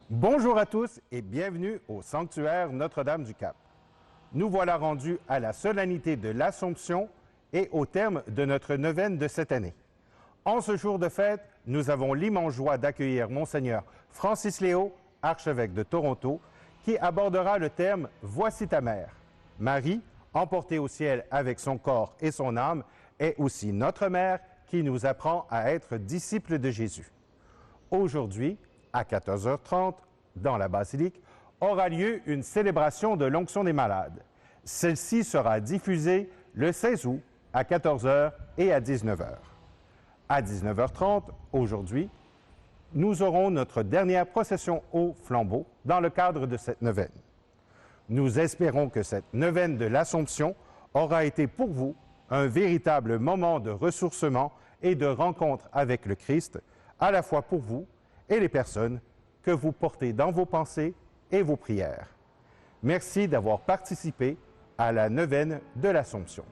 Bonjour à tous et bienvenue au sanctuaire Notre-Dame-du-Cap. Nous voilà rendus à la solennité de l'Assomption et au terme de notre neuvaine de cette année. En ce jour de fête, nous avons l'immense joie d'accueillir Monseigneur Francis Léo, archevêque de Toronto, qui abordera le terme « Voici ta mère ». Marie, emportée au ciel avec son corps et son âme, est aussi notre mère qui nous apprend à être disciples de Jésus. Aujourd'hui, à 14h30, dans la basilique, aura lieu une célébration de l'onction des malades. Celle-ci sera diffusée le 16 août à 14h et à 19h. À 19h30, aujourd'hui, nous aurons notre dernière procession au flambeau dans le cadre de cette neuvaine. Nous espérons que cette neuvaine de l'Assomption aura été pour vous un véritable moment de ressourcement et de rencontre avec le Christ, à la fois pour vous et les personnes que vous portez dans vos pensées et vos prières. Merci d'avoir participé à la neuvaine de l'Assomption.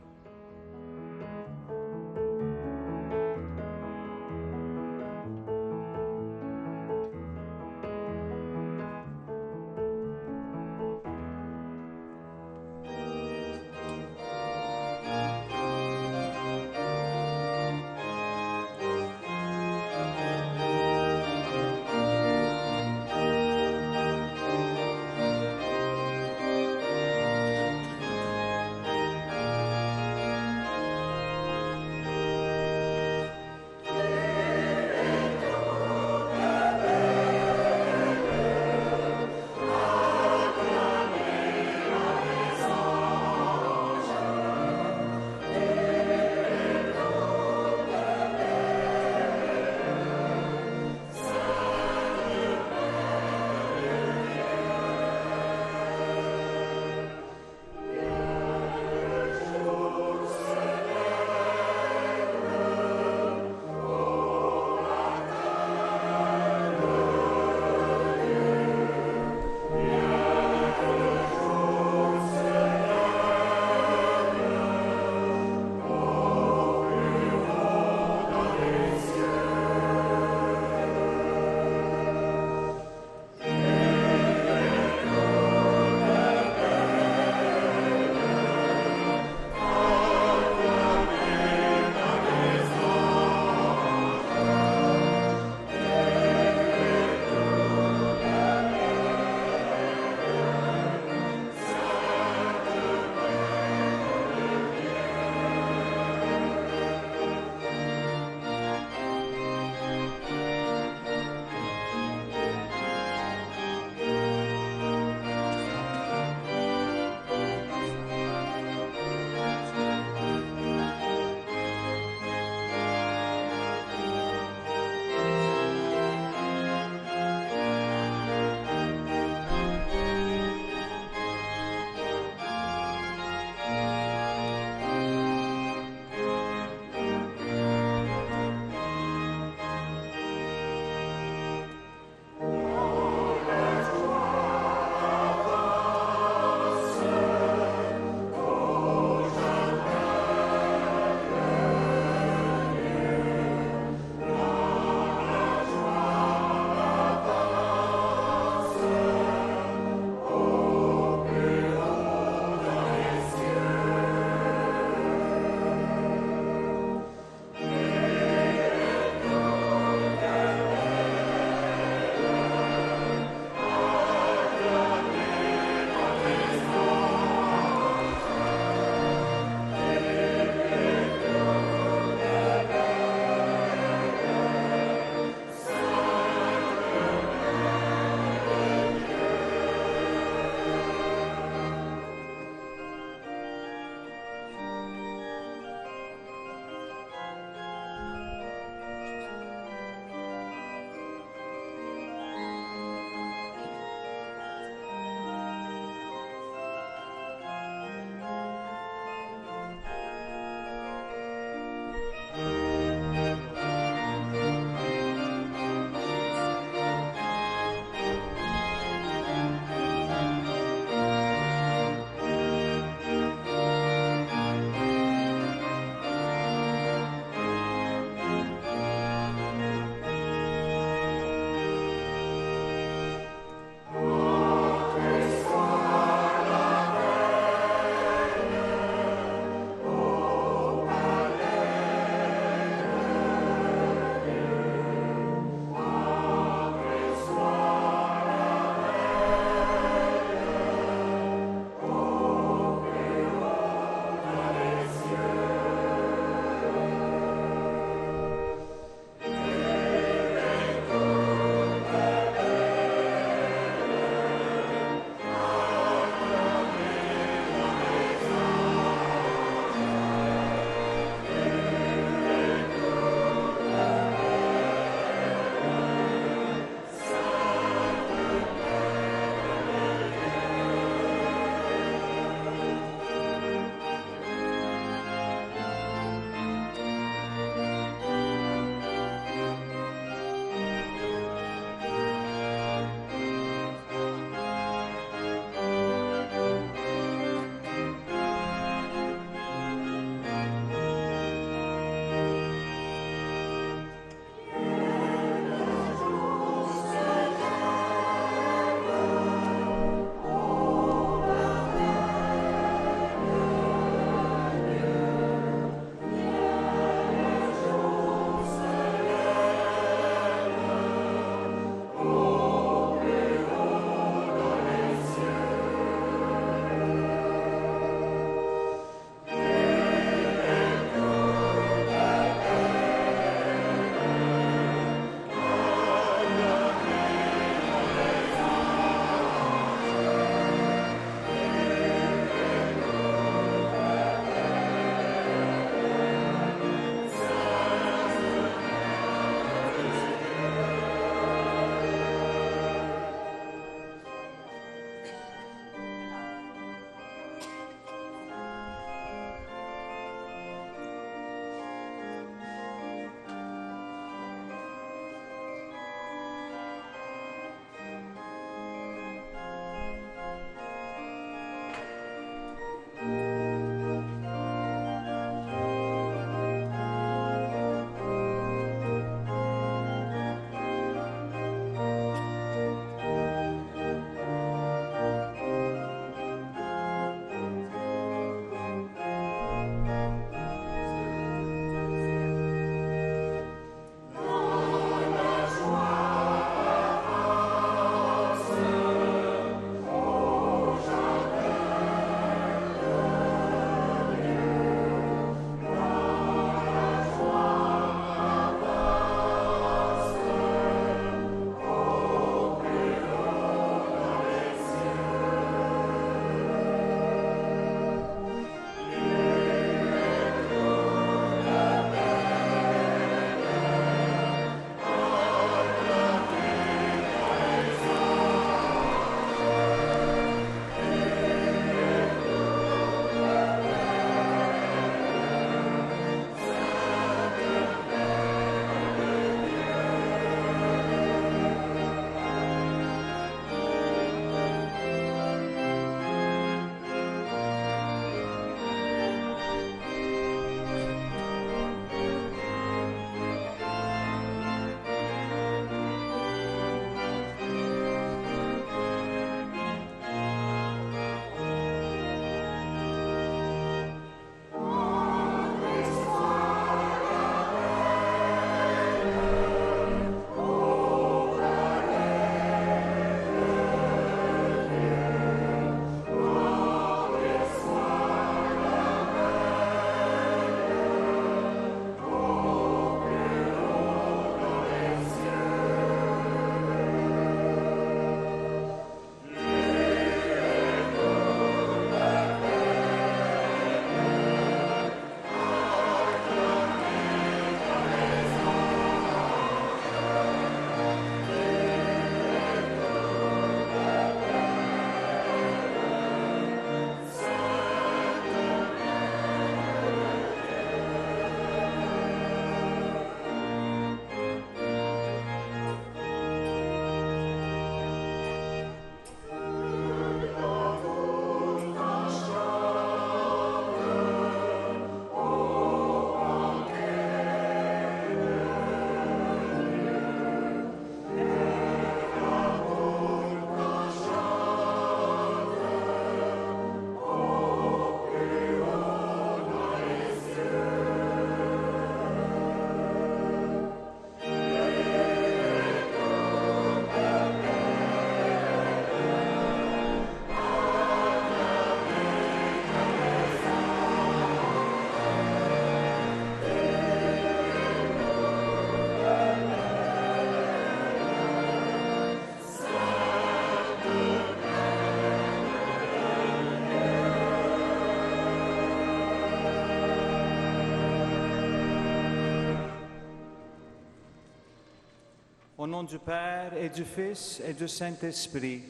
Au nom du Père et du Fils et du Saint-Esprit,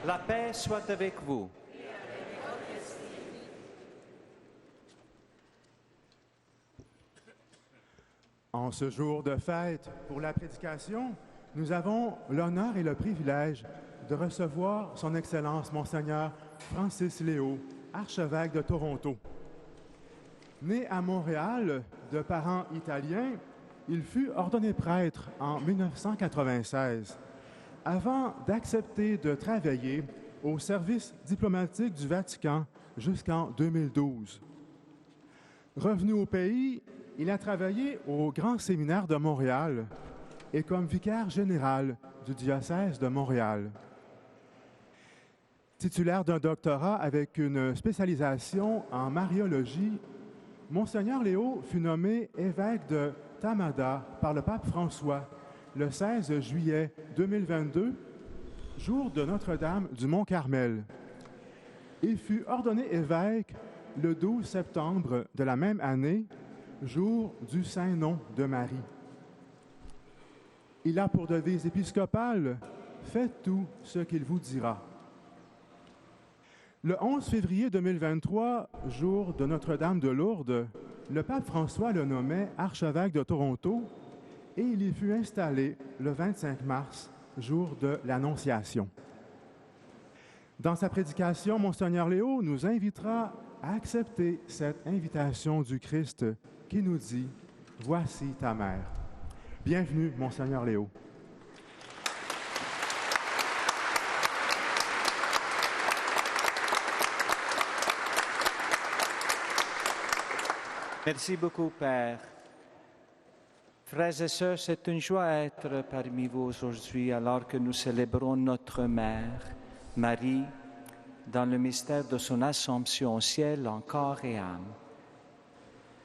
la paix soit avec vous. En ce jour de fête pour la prédication, nous avons l'honneur et le privilège de recevoir Son Excellence Monseigneur Francis Léo, archevêque de Toronto. Né à Montréal de parents italiens, il fut ordonné prêtre en 1996, avant d'accepter de travailler au service diplomatique du Vatican jusqu'en 2012. Revenu au pays, il a travaillé au Grand Séminaire de Montréal et comme vicaire général du diocèse de Montréal. Titulaire d'un doctorat avec une spécialisation en mariologie, Monseigneur Léo fut nommé évêque de Tamada par le pape François le 16 juillet 2022, jour de Notre-Dame du Mont-Carmel. Il fut ordonné évêque le 12 septembre de la même année, jour du Saint-Nom de Marie. Il a pour devise épiscopale « Faites tout ce qu'il vous dira ». Le 11 février 2023, jour de Notre-Dame de Lourdes, le pape François le nommait archevêque de Toronto et il y fut installé le 25 mars, jour de l'Annonciation. Dans sa prédication, Monseigneur Léo nous invitera à accepter cette invitation du Christ qui nous dit « Voici ta mère ». Bienvenue, Monseigneur Léo. Merci beaucoup, Père. Frères et sœurs, c'est une joie d'être parmi vous aujourd'hui alors que nous célébrons notre Mère, Marie, dans le mystère de son Assomption au ciel en corps et âme.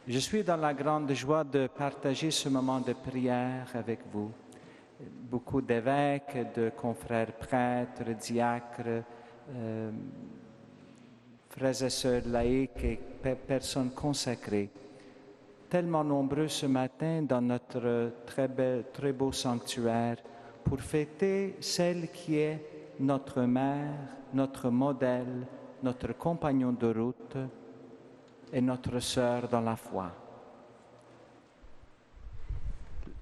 Je suis dans la grande joie de partager ce moment de prière avec vous. Beaucoup d'évêques, de confrères prêtres, diacres, frères et sœurs laïcs et personnes consacrées, tellement nombreux ce matin dans notre très beau sanctuaire pour fêter celle qui est notre mère, notre modèle, notre compagnon de route et notre sœur dans la foi.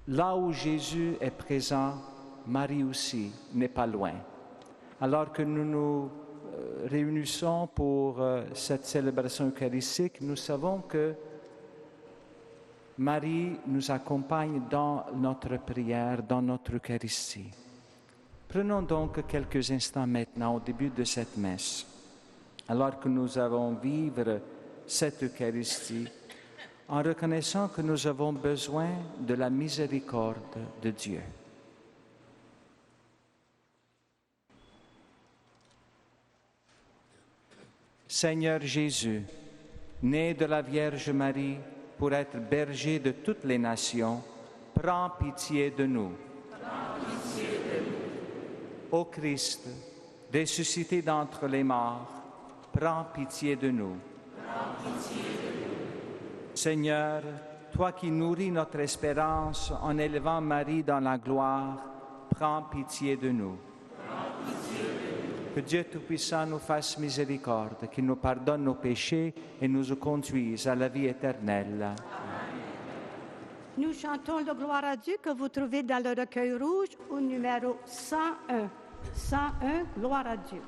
Là où Jésus est présent, Marie aussi n'est pas loin. Alors que nous nous réunissons pour cette célébration eucharistique, nous savons que Marie nous accompagne dans notre prière, dans notre Eucharistie. Prenons donc quelques instants maintenant au début de cette messe, alors que nous allons vivre cette Eucharistie, en reconnaissant que nous avons besoin de la miséricorde de Dieu. Seigneur Jésus, né de la Vierge Marie, pour être berger de toutes les nations, prends pitié de nous. Prends pitié de nous. Ô Christ, ressuscité d'entre les morts, prends pitié de nous. Prends pitié de nous. Seigneur, toi qui nourris notre espérance en élevant Marie dans la gloire, prends pitié de nous. Prends pitié de nous. Que Dieu Tout-Puissant nous fasse miséricorde, qu'il nous pardonne nos péchés et nous conduise à la vie éternelle. Amen. Nous chantons le Gloire à Dieu que vous trouvez dans le recueil rouge au numéro 101. 101, Gloire à Dieu.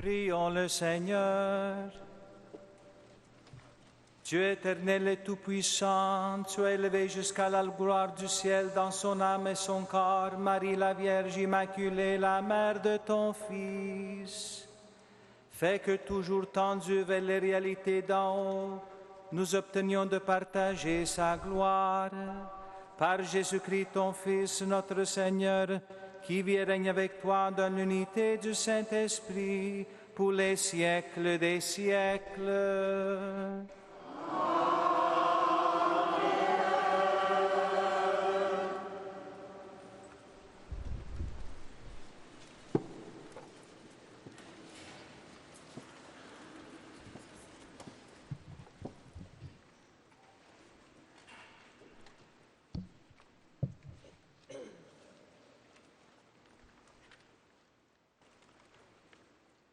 Prions le Seigneur. Dieu éternel et tout-puissant, tu as élevé jusqu'à la gloire du ciel dans son âme et son corps, Marie la Vierge Immaculée, la mère de ton Fils. Fais que toujours tendus vers les réalités d'en haut, nous obtenions de partager sa gloire. Par Jésus-Christ, ton Fils, notre Seigneur, qui vit et règne avec toi dans l'unité du Saint-Esprit, pour les siècles des siècles.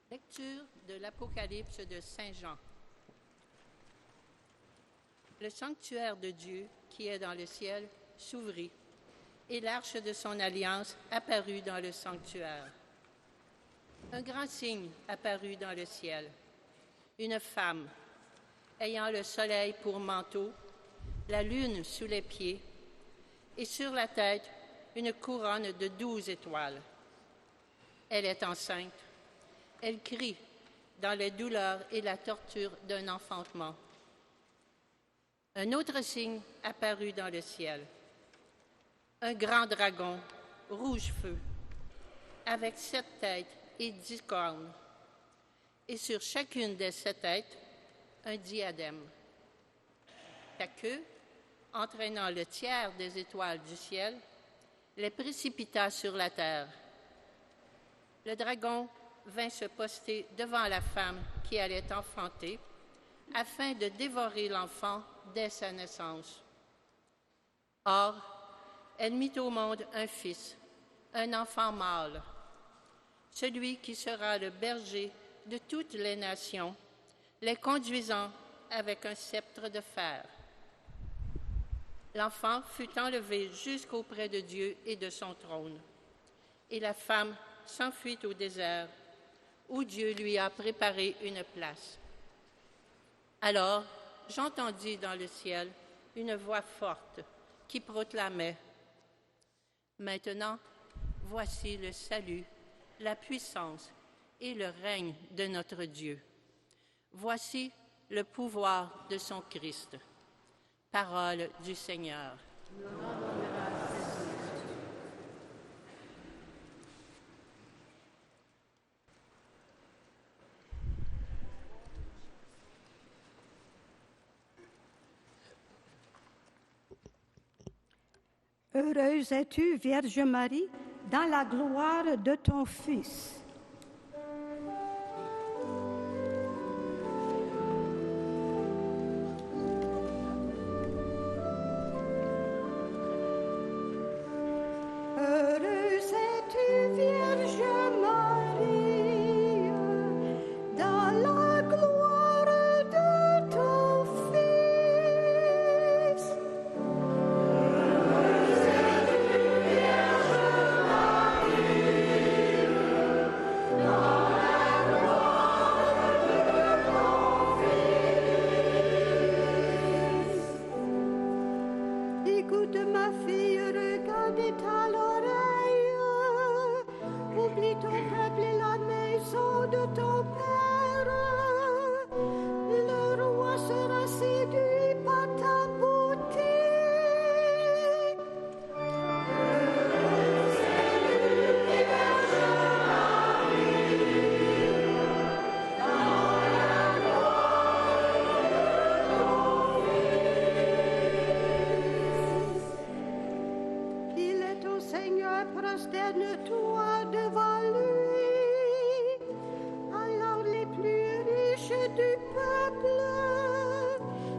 Lecture de l'Apocalypse de Saint Jean. Le sanctuaire de Dieu, qui est dans le ciel, s'ouvrit, et l'arche de son alliance apparut dans le sanctuaire. Un grand signe apparut dans le ciel. Une femme, ayant le soleil pour manteau, la lune sous les pieds, et sur la tête une couronne de 12 étoiles. Elle est enceinte. Elle crie dans les douleurs et la torture d'un enfantement. Un autre signe apparut dans le ciel. Un grand dragon, rouge feu, avec 7 têtes et 10 cornes, et sur chacune de ces têtes, un diadème. Sa queue, entraînant le tiers des étoiles du ciel, les précipita sur la terre. Le dragon vint se poster devant la femme qui allait enfanter, afin de dévorer l'enfant dès sa naissance. Or, elle mit au monde un fils, un enfant mâle, celui qui sera le berger de toutes les nations, les conduisant avec un sceptre de fer. L'enfant fut enlevé jusqu'auprès de Dieu et de son trône, et la femme s'enfuit au désert, où Dieu lui a préparé une place. Alors, j'entendis dans le ciel une voix forte qui proclamait « Maintenant, voici le salut, la puissance et le règne de notre Dieu. Voici le pouvoir de son Christ. » Parole du Seigneur. Heureuse es-tu, Vierge Marie, dans la gloire de ton Fils. Heureuse es-tu, Vierge Marie, dans la gloire de ton Fils. Écoute ma fille, regarde ta l'oreille. Oublie ton peuple et la maison de ton père. Le roi sera séduit par ta beauté. Il est au Seigneur, prosterne-toi devant lui. Alors les plus riches du peuple,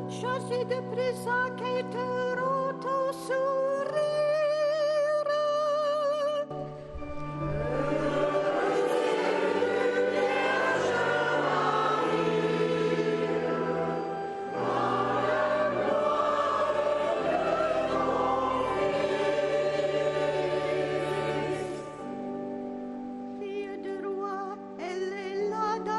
chargés de présents, quêteront ton sourire. Fille de roi, elle est là dans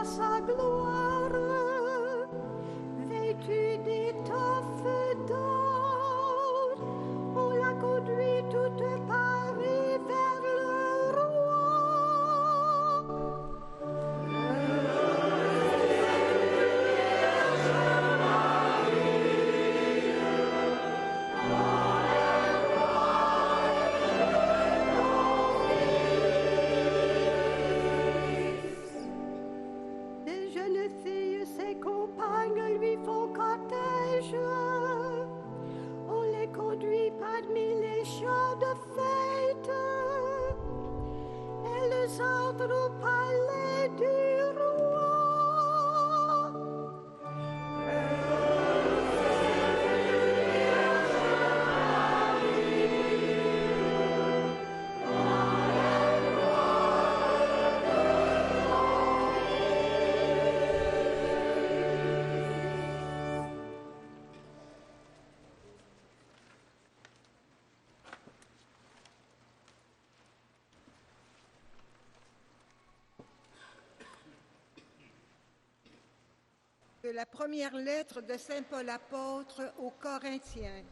de la première lettre de saint Paul apôtre aux Corinthiens.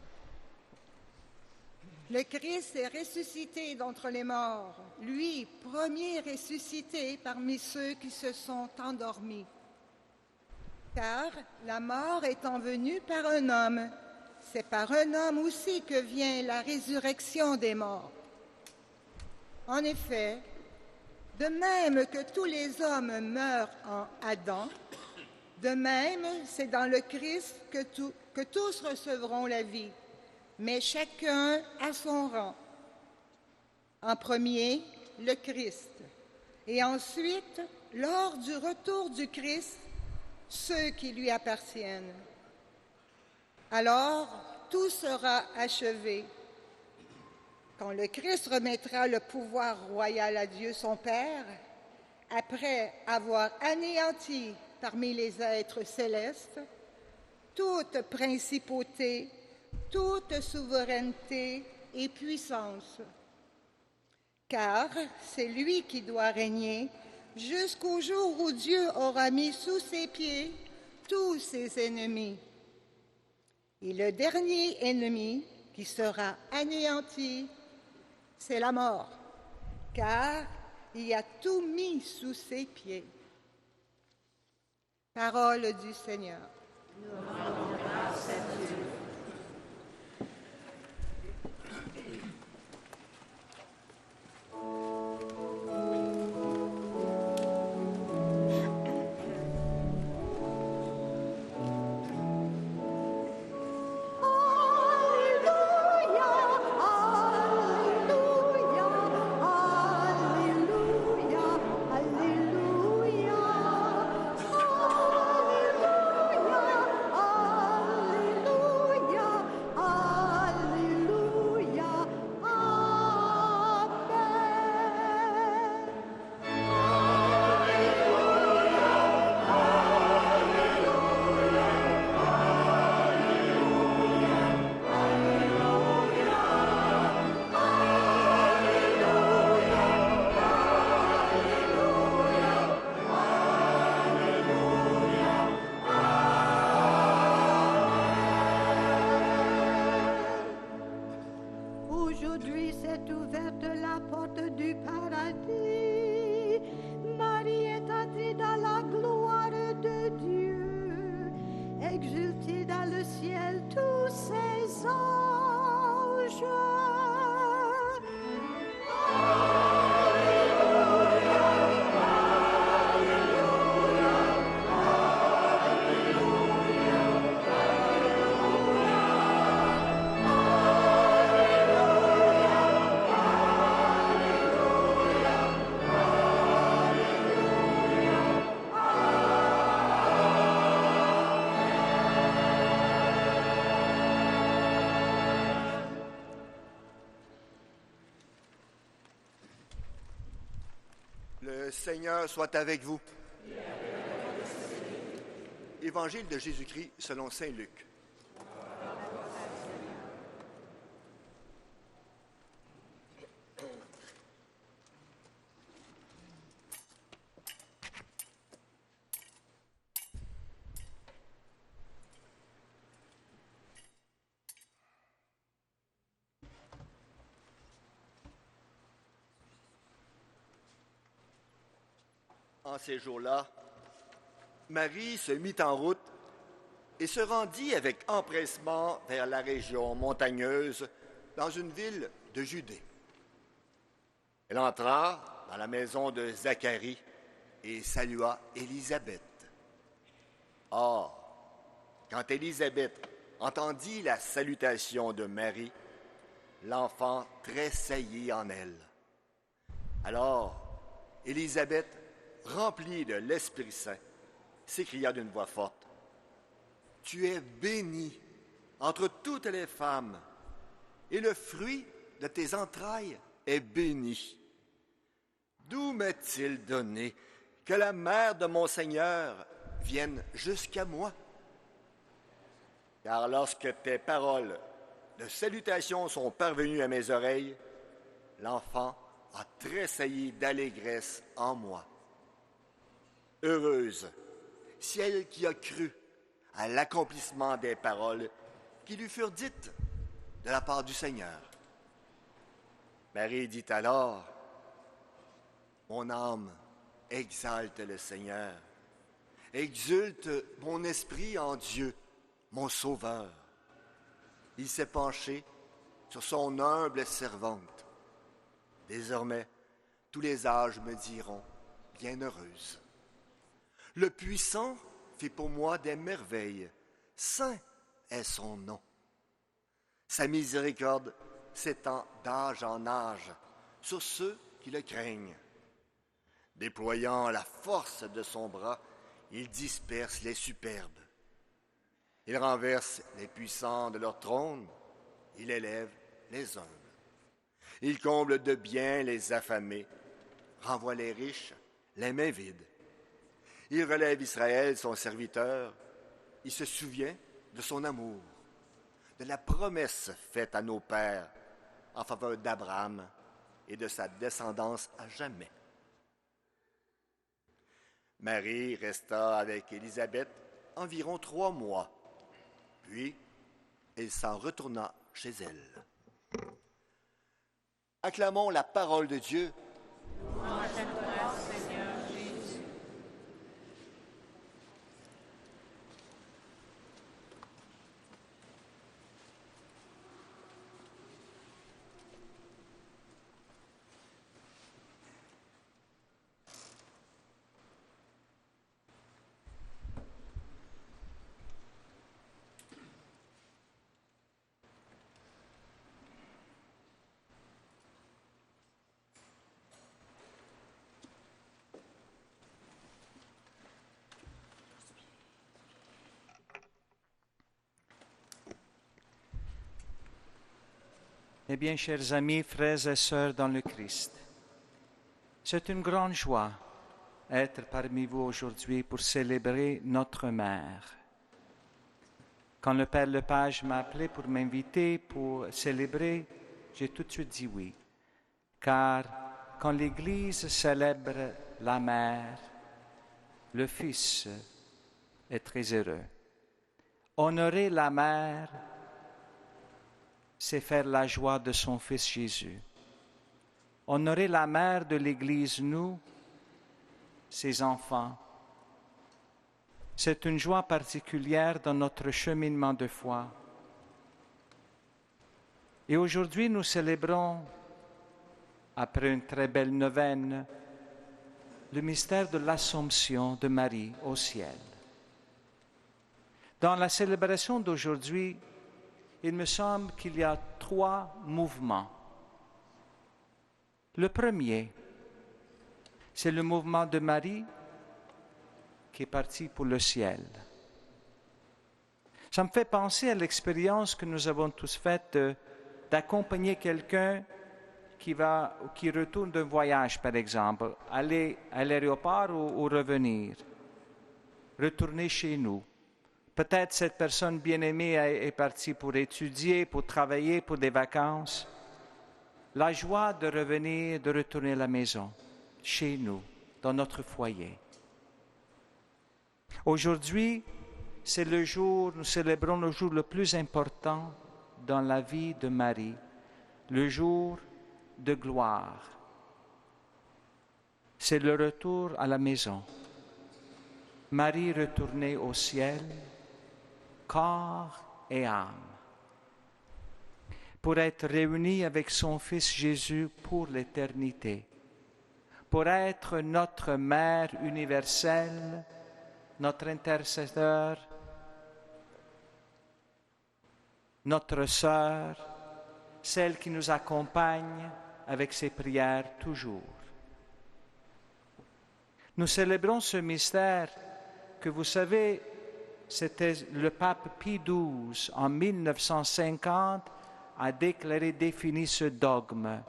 Le Christ est ressuscité d'entre les morts, lui, premier ressuscité parmi ceux qui se sont endormis. Car la mort étant venue par un homme, c'est par un homme aussi que vient la résurrection des morts. En effet, de même que tous les hommes meurent en Adam, de même c'est dans le Christ que tous recevront la vie, mais chacun à son rang. En premier, le Christ, et ensuite, lors du retour du Christ, ceux qui lui appartiennent. Alors, tout sera achevé. Quand le Christ remettra le pouvoir royal à Dieu son Père, après avoir anéanti parmi les êtres célestes toute principauté, toute souveraineté et puissance. Car c'est lui qui doit régner jusqu'au jour où Dieu aura mis sous ses pieds tous ses ennemis. Et le dernier ennemi qui sera anéanti, c'est la mort, car il a tout mis sous ses pieds. Parole du Seigneur. Nous rendons grâce à Dieu. Aujourd'hui s'est ouverte la porte du paradis. Marie est entrée dans la gloire de Dieu. Exultez dans le ciel tous ses anges. Le Seigneur soit avec vous. Évangile de Jésus-Christ selon saint Luc. En ces jours-là, Marie se mit en route et se rendit avec empressement vers la région montagneuse dans une ville de Judée. Elle entra dans la maison de Zacharie et salua Élisabeth. Or, quand Élisabeth entendit la salutation de Marie, l'enfant tressaillit en elle. Alors, Élisabeth, remplie de l'Esprit Saint, s'écria d'une voix forte, « Tu es bénie entre toutes les femmes, et le fruit de tes entrailles est béni. D'où m'est-il donné que la mère de mon Seigneur vienne jusqu'à moi? Car lorsque tes paroles de salutation sont parvenues à mes oreilles, l'enfant a tressailli d'allégresse en moi. Heureuse, celle qui a cru à l'accomplissement des paroles qui lui furent dites de la part du Seigneur. Marie dit alors, « Mon âme exalte le Seigneur, exulte mon esprit en Dieu, mon Sauveur. Il s'est penché sur son humble servante. Désormais, tous les âges me diront, bienheureuse. Le Puissant fait pour moi des merveilles, saint est son nom. Sa miséricorde s'étend d'âge en âge sur ceux qui le craignent. Déployant la force de son bras, il disperse les superbes. Il renverse les puissants de leur trône, il élève les humbles. Il comble de bien les affamés, renvoie les riches, les mains vides. Il relève Israël, son serviteur, il se souvient de son amour, de la promesse faite à nos pères en faveur d'Abraham et de sa descendance à jamais. Marie resta avec Élisabeth environ 3 mois, puis elle s'en retourna chez elle. Acclamons la parole de Dieu. Eh bien, chers amis, frères et sœurs dans le Christ, c'est une grande joie être parmi vous aujourd'hui pour célébrer notre Mère. Quand le Père Lepage m'a appelé pour m'inviter pour célébrer, j'ai tout de suite dit oui. Car quand l'Église célèbre la Mère, le Fils est très heureux. Honorer la Mère, c'est faire la joie de son Fils Jésus. Honorer la Mère de l'Église, nous, ses enfants, c'est une joie particulière dans notre cheminement de foi. Et aujourd'hui, nous célébrons, après une très belle neuvaine, le mystère de l'Assomption de Marie au ciel. Dans la célébration d'aujourd'hui, il me semble qu'il y a 3 mouvements. Le premier, c'est le mouvement de Marie qui est partie pour le ciel. Ça me fait penser à l'expérience que nous avons tous faite d'accompagner quelqu'un qui retourne d'un voyage, par exemple, aller à l'aéroport ou revenir, retourner chez nous. Peut-être cette personne bien-aimée est partie pour étudier, pour travailler, pour des vacances. La joie de revenir, de retourner à la maison, chez nous, dans notre foyer. Aujourd'hui, nous célébrons le jour le plus important dans la vie de Marie, le jour de gloire. C'est le retour à la maison. Marie retournée au ciel, corps et âme, pour être réunie avec son Fils Jésus pour l'éternité, pour être notre Mère universelle, notre intercesseur, notre sœur, celle qui nous accompagne avec ses prières toujours. Nous célébrons ce mystère que vous savez, c'était le pape Pie XII en 1950 a défini ce dogme.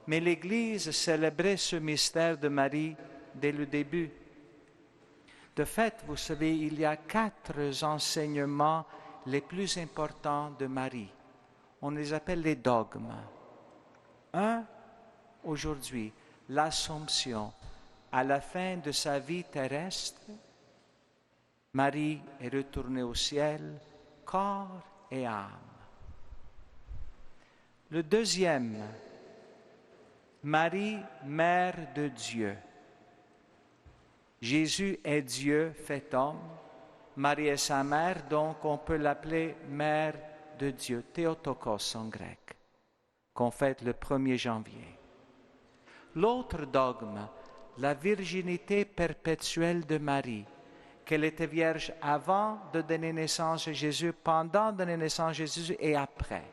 Mais l'Église célébrait ce mystère de Marie dès le début. De fait, vous savez, il y a 4 enseignements les plus importants de Marie. On les appelle les dogmes. 1, aujourd'hui, l'Assomption à la fin de sa vie terrestre. Marie est retournée au ciel, corps et âme. Le deuxième, Marie, mère de Dieu. Jésus est Dieu fait homme. Marie est sa mère, donc on peut l'appeler mère de Dieu, Théotokos en grec, qu'on fête le 1er janvier. L'autre dogme, la virginité perpétuelle de Marie, qu'elle était vierge avant de donner naissance à Jésus, pendant de donner naissance à Jésus et après.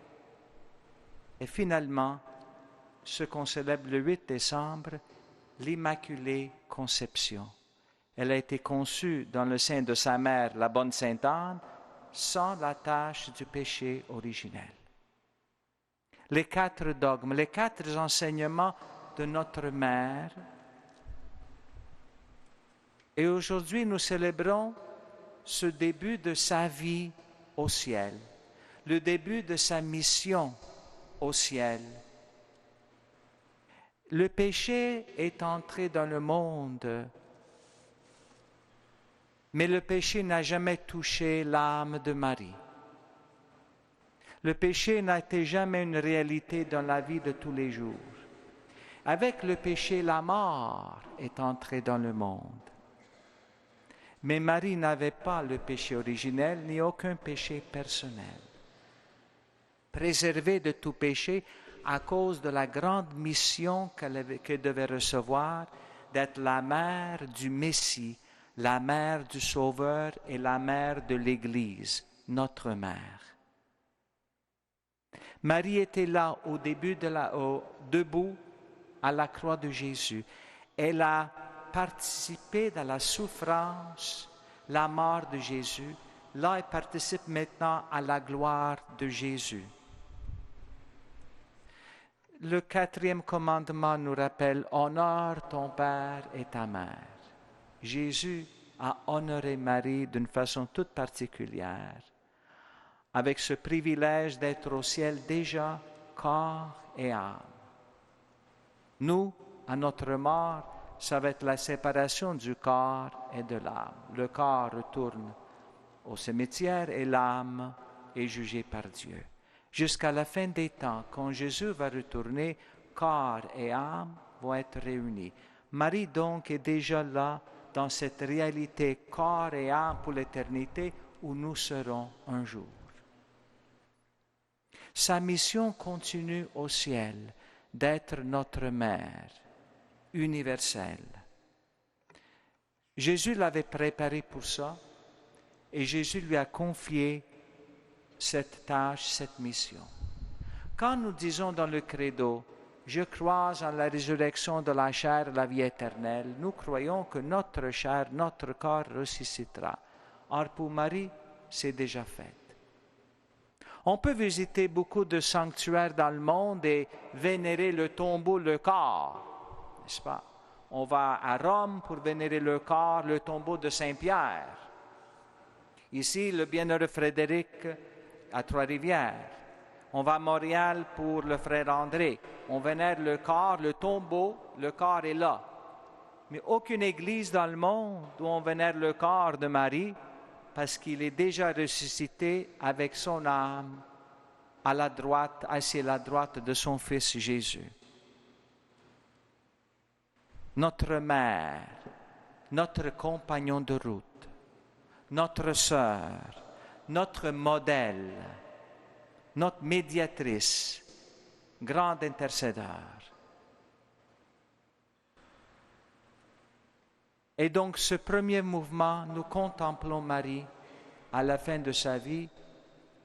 Et finalement, ce qu'on célèbre le 8 décembre, l'Immaculée Conception. Elle a été conçue dans le sein de sa mère, la bonne Sainte Anne, sans la tache du péché originel. Les 4 dogmes, les 4 enseignements de notre mère. Et aujourd'hui, nous célébrons ce début de sa vie au ciel, le début de sa mission au ciel. Le péché est entré dans le monde, mais le péché n'a jamais touché l'âme de Marie. Le péché n'a été jamais une réalité dans la vie de tous les jours. Avec le péché, la mort est entrée dans le monde. Mais Marie n'avait pas le péché originel ni aucun péché personnel. Préservée de tout péché à cause de la grande mission qu'elle devait recevoir d'être la mère du Messie, la mère du Sauveur et la mère de l'Église, notre mère. Marie était là au début debout à la croix de Jésus. Elle a participé dans la souffrance, la mort de Jésus. Là, elle participe maintenant à la gloire de Jésus. Le 4e commandement nous rappelle « Honore ton père et ta mère ». Jésus a honoré Marie d'une façon toute particulière, avec ce privilège d'être au ciel déjà corps et âme. Nous, à notre mort, ça va être la séparation du corps et de l'âme. Le corps retourne au cimetière et l'âme est jugée par Dieu. Jusqu'à la fin des temps, quand Jésus va retourner, corps et âme vont être réunis. Marie donc est déjà là dans cette réalité corps et âme pour l'éternité où nous serons un jour. Sa mission continue au ciel d'être notre mère universelle. Jésus l'avait préparé pour ça et Jésus lui a confié cette tâche, cette mission. Quand nous disons dans le credo « Je crois en la résurrection de la chair et la vie éternelle », nous croyons que notre chair, notre corps ressuscitera. Or pour Marie, c'est déjà fait. On peut visiter beaucoup de sanctuaires dans le monde et vénérer le tombeau, le corps, n'est-ce pas? On va à Rome pour vénérer le corps, le tombeau de Saint-Pierre. Ici, le bienheureux Frédéric à Trois-Rivières. On va à Montréal pour le frère André. On vénère le corps, le tombeau, le corps est là. Mais aucune église dans le monde où on vénère le corps de Marie, parce qu'il est déjà ressuscité avec son âme à la droite, assis à la droite de son Fils Jésus. Notre mère, notre compagnon de route, notre sœur, notre modèle, notre médiatrice, grand intercédeur. Et donc ce premier mouvement, nous contemplons Marie à la fin de sa vie,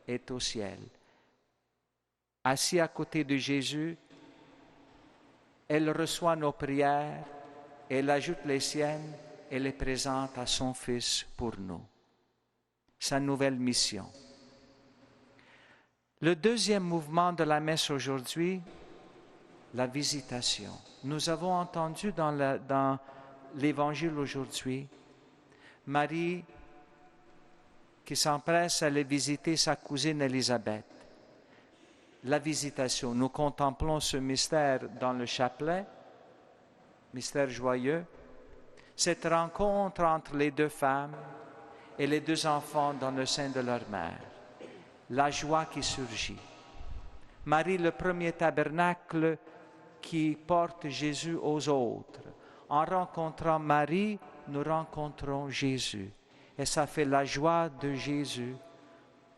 est au ciel. Assis à côté de Jésus, elle reçoit nos prières, elle ajoute les siennes et les présente à son Fils pour nous. Sa nouvelle mission. Le deuxième mouvement de la messe aujourd'hui, la visitation. Nous avons entendu dans l'Évangile aujourd'hui, Marie qui s'empresse à aller visiter sa cousine Élisabeth. La visitation, nous contemplons ce mystère dans le chapelet, mystère joyeux, cette rencontre entre les deux femmes et les 2 enfants dans le sein de leur mère. La joie qui surgit. Marie, le premier tabernacle qui porte Jésus aux autres. En rencontrant Marie, nous rencontrons Jésus. Et ça fait la joie de Jésus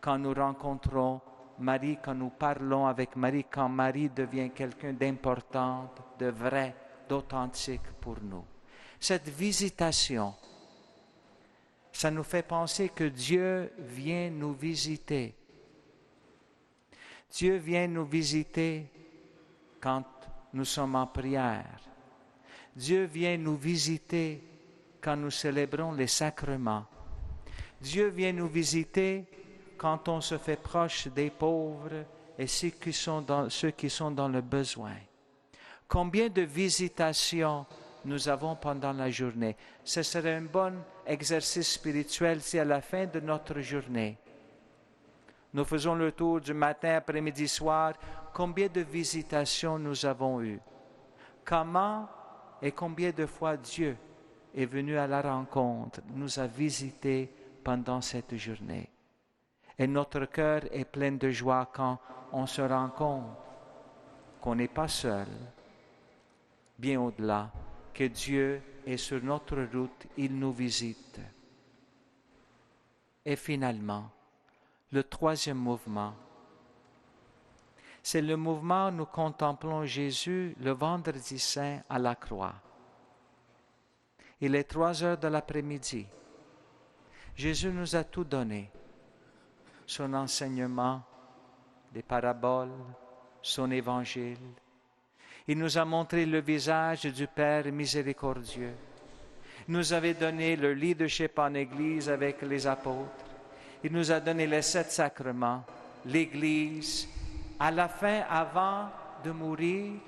quand nous rencontrons Marie, quand nous parlons avec Marie, quand Marie devient quelqu'un d'important, de vrai, d'authentique pour nous. Cette visitation, ça nous fait penser que Dieu vient nous visiter. Dieu vient nous visiter quand nous sommes en prière. Dieu vient nous visiter quand nous célébrons les sacrements. Dieu vient nous visiter quand on se fait proche des pauvres et ceux qui sont dans le besoin. Combien de visitations nous avons pendant la journée? Ce serait un bon exercice spirituel si à la fin de notre journée, nous faisons le tour du matin, après-midi, soir, combien de visitations nous avons eues? Comment et combien de fois Dieu est venu à la rencontre, nous a visités pendant cette journée? Et notre cœur est plein de joie quand on se rend compte qu'on n'est pas seul, bien au-delà, que Dieu est sur notre route, il nous visite. Et finalement, le 3e mouvement, c'est le mouvement où nous contemplons Jésus le vendredi saint à la croix. Il est 3 heures de l'après-midi. Jésus nous a tout donné. Son enseignement, des paraboles, son évangile. Il nous a montré le visage du Père miséricordieux. Il nous avait donné le leadership en Église avec les apôtres. Il nous a donné les 7 sacrements, l'Église. À la fin, avant de mourir,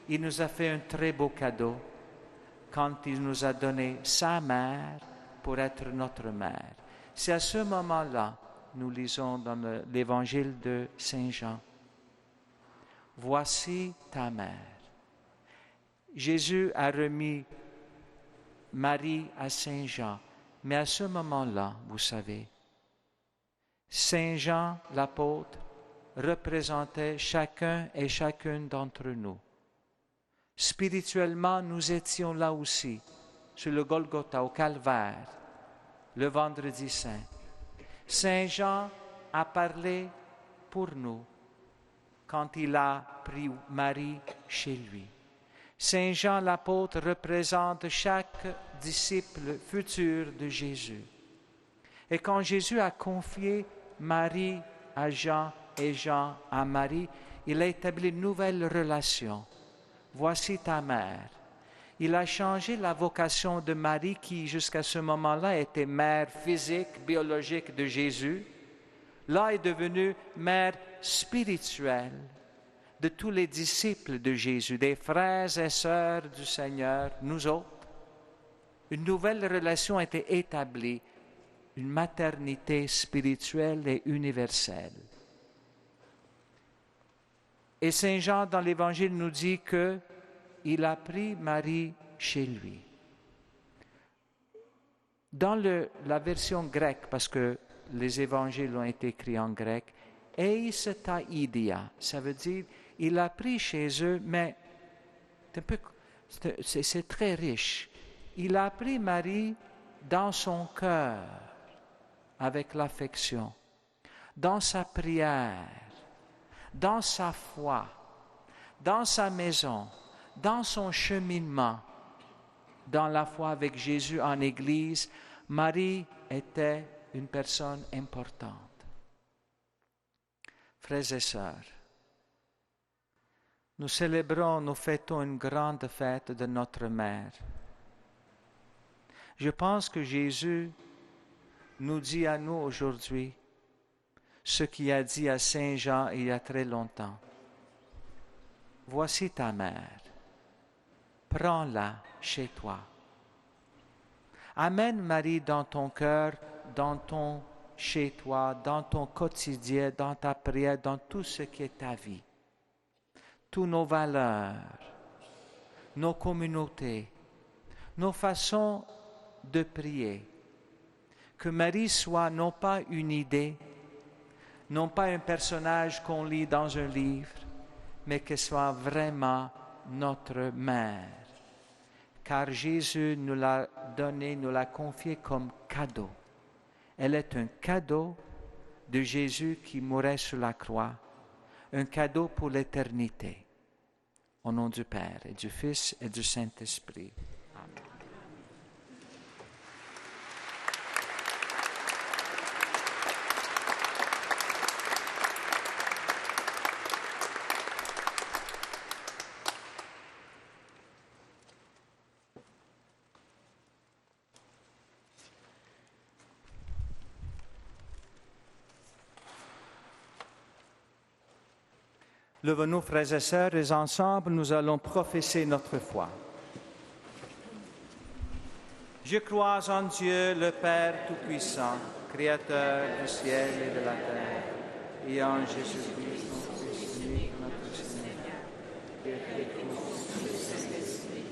il nous a fait un très beau cadeau quand il nous a donné sa mère pour être notre mère. C'est à ce moment-là, nous lisons dans l'Évangile de Saint Jean, « Voici ta mère ». Jésus a remis Marie à Saint Jean, mais à ce moment-là, vous savez, Saint Jean, l'apôtre, représentait chacun et chacune d'entre nous. Spirituellement, nous étions là aussi, sur le Golgotha, au Calvaire, le vendredi saint. Saint Jean a parlé pour nous quand il a pris Marie chez lui. Saint Jean l'apôtre représente chaque disciple futur de Jésus. Et quand Jésus a confié Marie à Jean et Jean à Marie, il a établi une nouvelle relation. Voici ta mère. Il a changé la vocation de Marie qui, jusqu'à ce moment-là, était mère physique, biologique de Jésus. Là, est devenue mère spirituelle de tous les disciples de Jésus, des frères et sœurs du Seigneur, nous autres. Une nouvelle relation a été établie, une maternité spirituelle et universelle. Et Saint Jean, dans l'Évangile, nous dit qu'il a pris Marie chez lui. Dans la version grecque, parce que les Évangiles ont été écrits en grec, eis ta idia, ça veut dire il a pris chez eux, mais c'est très riche. Il a pris Marie dans son cœur, avec l'affection, dans sa prière, dans sa foi, dans sa maison, dans son cheminement, dans la foi avec Jésus en Église. Marie était une personne importante. Frères et sœurs, nous célébrons, nous fêtons une grande fête de notre Mère. Je pense que Jésus nous dit à nous aujourd'hui ce qu'il a dit à Saint Jean il y a très longtemps. Voici ta mère, prends-la chez toi. Amène Marie dans ton cœur, dans ton chez toi, dans ton quotidien, dans ta prière, dans tout ce qui est ta vie. Toutes nos valeurs, nos communautés, nos façons de prier. Que Marie soit non pas une idée, non pas un personnage qu'on lit dans un livre, mais qu'elle soit vraiment notre mère. Car Jésus nous l'a donnée, nous l'a confiée comme cadeau. Elle est un cadeau de Jésus qui mourait sur la croix, un cadeau pour l'éternité. Au nom du Père et du Fils et du Saint-Esprit. Amen. Levons-nous, frères et sœurs, et ensemble, nous allons professer notre foi. Je crois en Dieu, le Père Tout-Puissant, Créateur du ciel et de la terre, et en Jésus-Christ, son Fils unique, notre Seigneur, qui est fait pour le Saint-Esprit,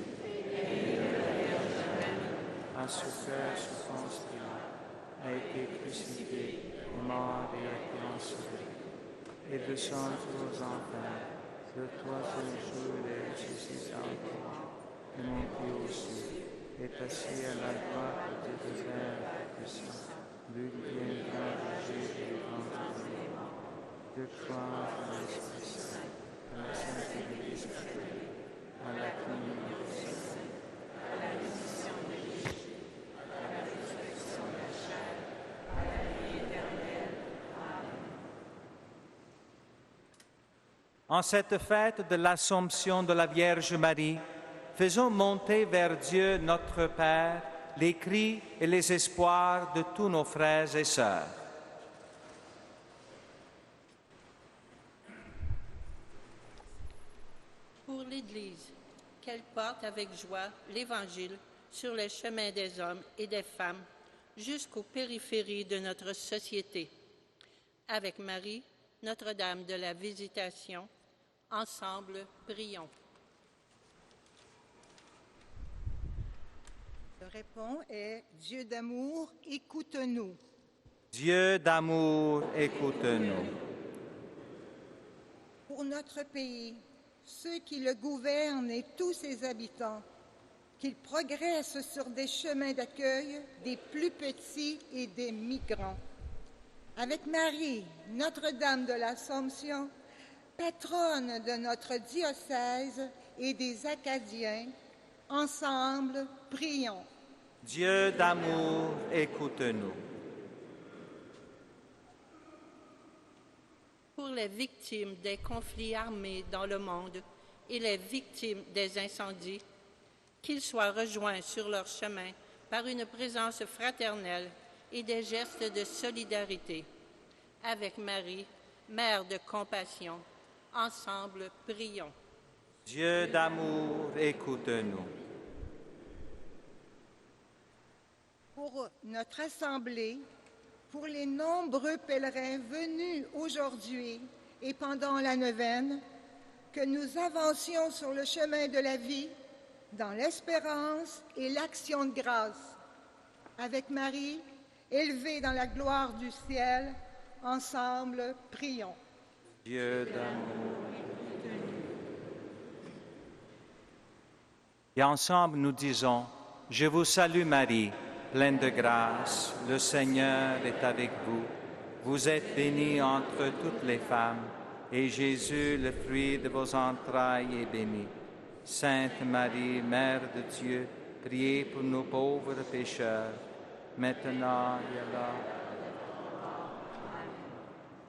et de la Vierge Marie, a souffert sous Ponce Pilate, a été crucifié, mort et a été enseveli, et descendu aux enfers, le troisième jour est ressuscité encore, et monté aux cieux, est assis à la droite des deux airs puissants. Lui viendra juger les vivants et les morts. De croire à l'Esprit Saint, à la Sainte Église catholique, à la communion des saints, à la rémission des péchés, à la résurrection de la chair, à la vie éternelle. Amen. En cette fête de l'Assomption de la Vierge Marie, faisons monter vers Dieu notre Père les cris et les espoirs de tous nos frères et sœurs. Pour l'Église, qu'elle porte avec joie l'Évangile sur les chemins des hommes et des femmes jusqu'aux périphéries de notre société. Avec Marie, Notre-Dame de la Visitation, ensemble, prions. Le répond est « Dieu d'amour, écoute-nous ». Dieu d'amour, écoute-nous. Pour notre pays, ceux qui le gouvernent et tous ses habitants, qu'ils progressent sur des chemins d'accueil des plus petits et des migrants. Avec Marie, Notre-Dame de l'Assomption, patronne de notre diocèse et des Acadiens, ensemble, prions. Dieu d'amour, écoute-nous. Pour les victimes des conflits armés dans le monde et les victimes des incendies, qu'ils soient rejoints sur leur chemin par une présence fraternelle et des gestes de solidarité. Avec Marie, Mère de compassion, ensemble, prions. Dieu d'amour, écoute-nous. Pour notre Assemblée, pour les nombreux pèlerins venus aujourd'hui et pendant la neuvaine, que nous avancions sur le chemin de la vie, dans l'espérance et l'action de grâce. Avec Marie, élevée dans la gloire du ciel, ensemble, prions. Dieu d'amour. Et ensemble nous disons, je vous salue Marie, pleine de grâce, le Seigneur est avec vous. Vous êtes bénie entre toutes les femmes, et Jésus, le fruit de vos entrailles, est béni. Sainte Marie, Mère de Dieu, priez pour nous pauvres pécheurs, maintenant et à l'heure.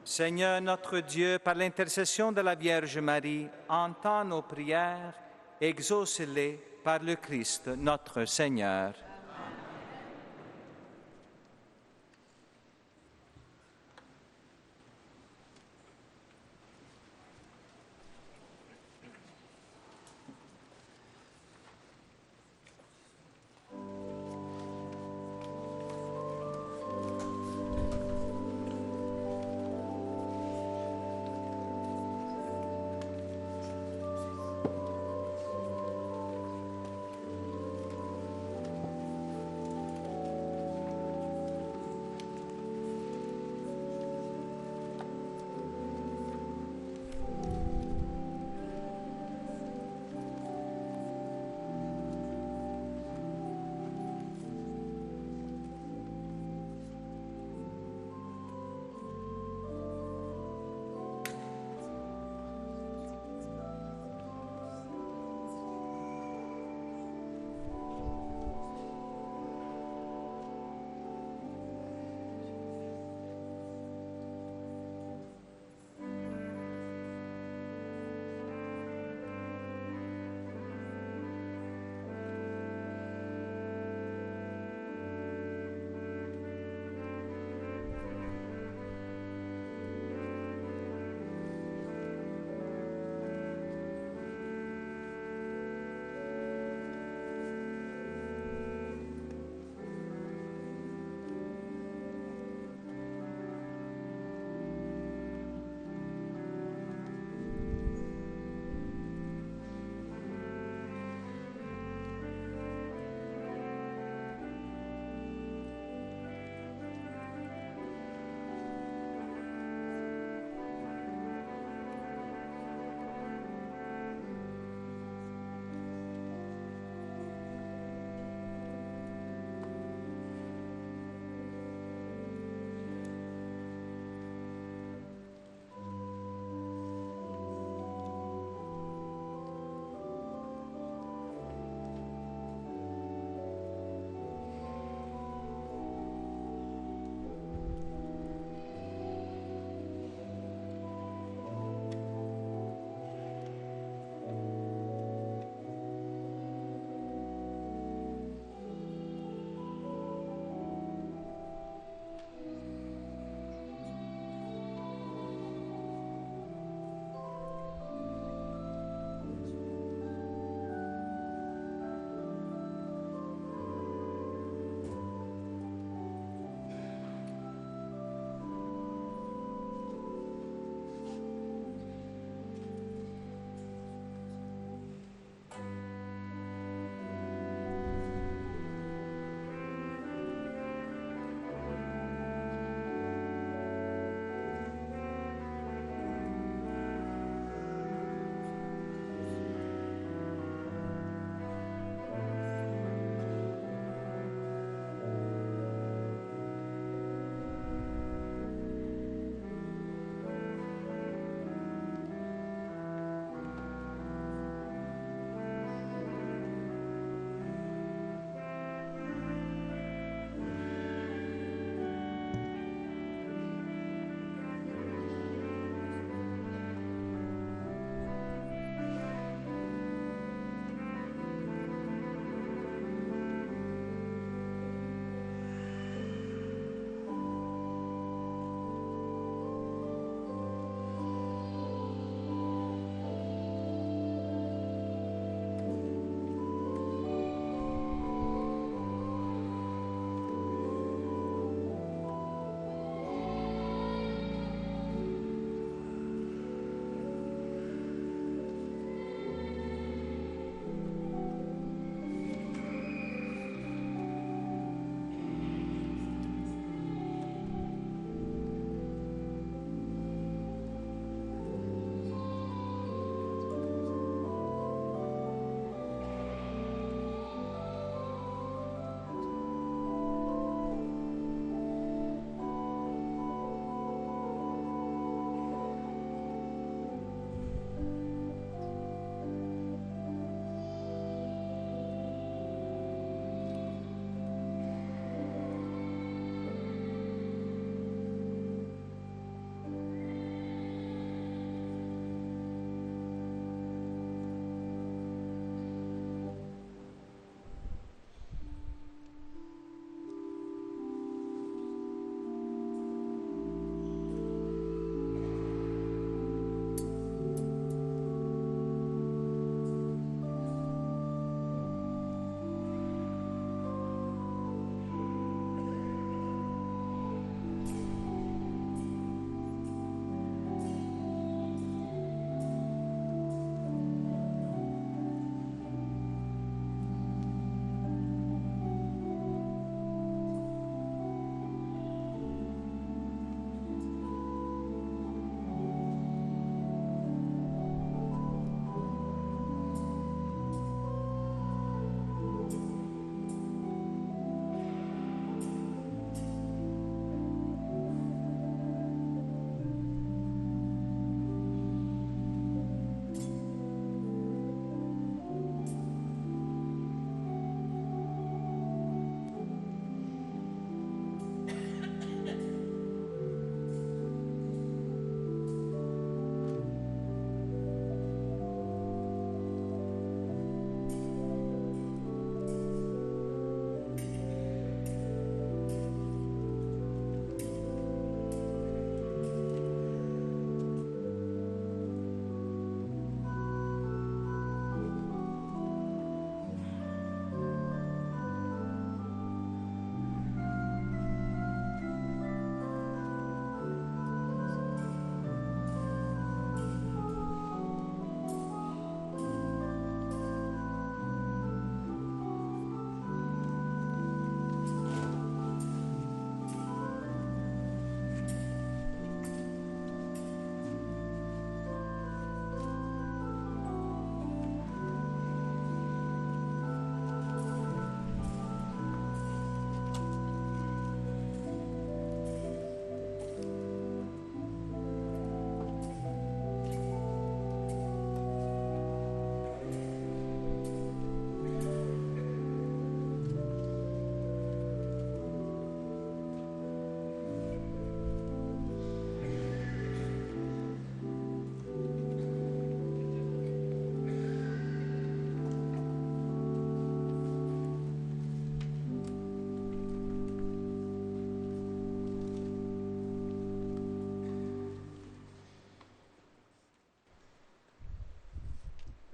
Seigneur notre Dieu, par l'intercession de la Vierge Marie, entends nos prières, exauce-les par le Christ notre Seigneur.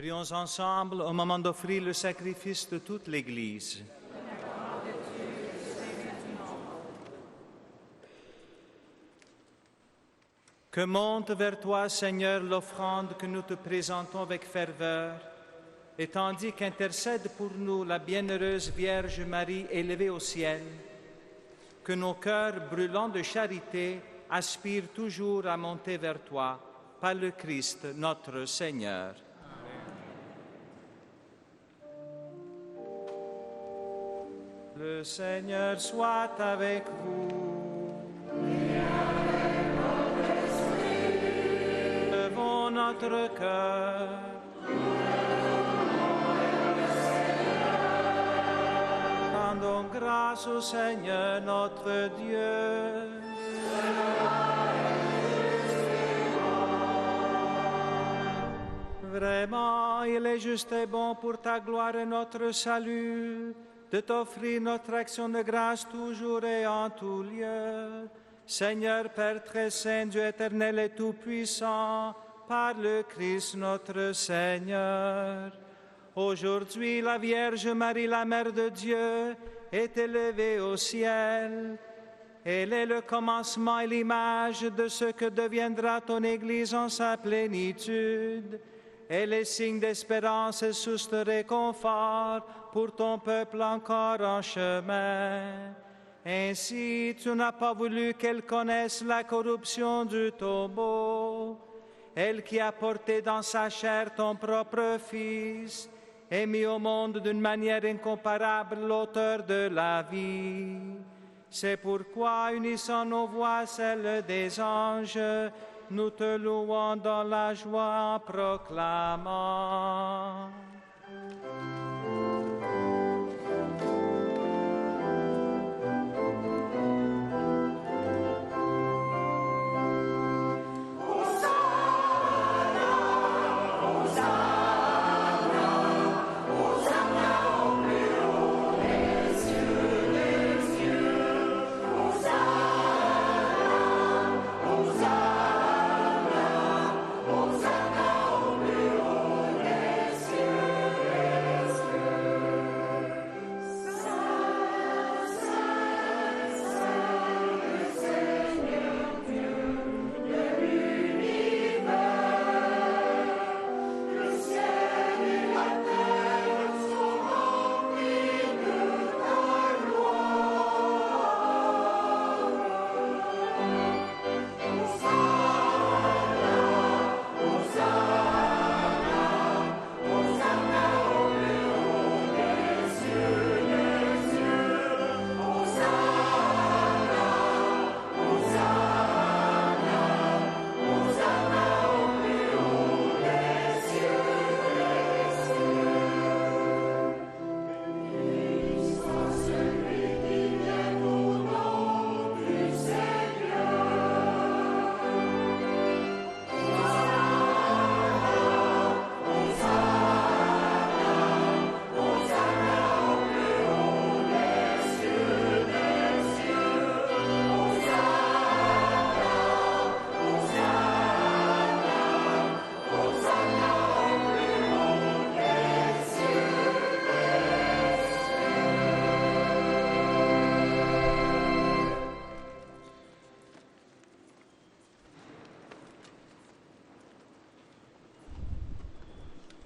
Prions ensemble au moment d'offrir le sacrifice de toute l'Église. Que monte vers toi, Seigneur, l'offrande que nous te présentons avec ferveur, et tandis qu'intercède pour nous la bienheureuse Vierge Marie élevée au ciel, que nos cœurs brûlants de charité aspirent toujours à monter vers toi, par le Christ notre Seigneur. Le Seigneur soit avec vous. Et avec votre esprit. Levons notre cœur. Rendons grâce au Seigneur notre Dieu. Vraiment, il est juste et bon pour ta gloire et notre salut de t'offrir notre action de grâce toujours et en tout lieu. Seigneur Père très saint, Dieu éternel et tout-puissant, par le Christ notre Seigneur. Aujourd'hui, la Vierge Marie, la Mère de Dieu, est élevée au ciel. Elle est le commencement et l'image de ce que deviendra ton Église en sa plénitude. Elle est signe d'espérance et source de réconfort pour ton peuple encore en chemin. Ainsi, tu n'as pas voulu qu'elle connaisse la corruption du tombeau. Elle qui a porté dans sa chair ton propre Fils et mis au monde d'une manière incomparable l'auteur de la vie. C'est pourquoi, unissant nos voix à celles des anges, nous te louons dans la joie en proclamant.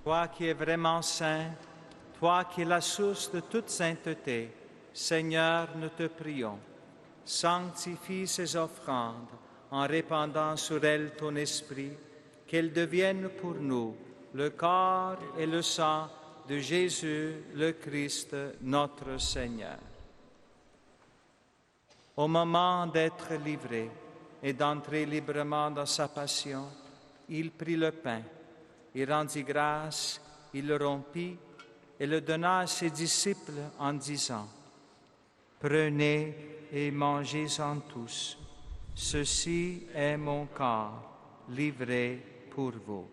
Toi qui es vraiment saint, toi qui es la source de toute sainteté, Seigneur, nous te prions, sanctifie ces offrandes en répandant sur elles ton esprit, qu'elles deviennent pour nous le corps et le sang de Jésus, le Christ, notre Seigneur. Au moment d'être livré et d'entrer librement dans sa passion, il prit le pain. Il rendit grâce, il le rompit et le donna à ses disciples en disant, « Prenez et mangez-en tous. Ceci est mon corps, livré pour vous. »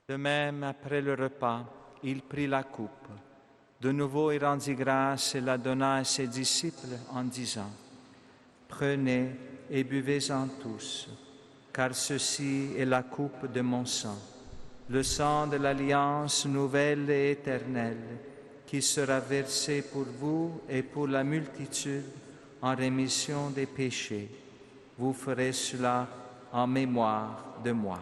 De même, après le repas, il prit la coupe. De nouveau, il rendit grâce et la donna à ses disciples en disant, « Prenez et buvez-en tous, car ceci est la coupe de mon sang, le sang de l'alliance nouvelle et éternelle, qui sera versé pour vous et pour la multitude en rémission des péchés. Vous ferez cela en mémoire de moi. »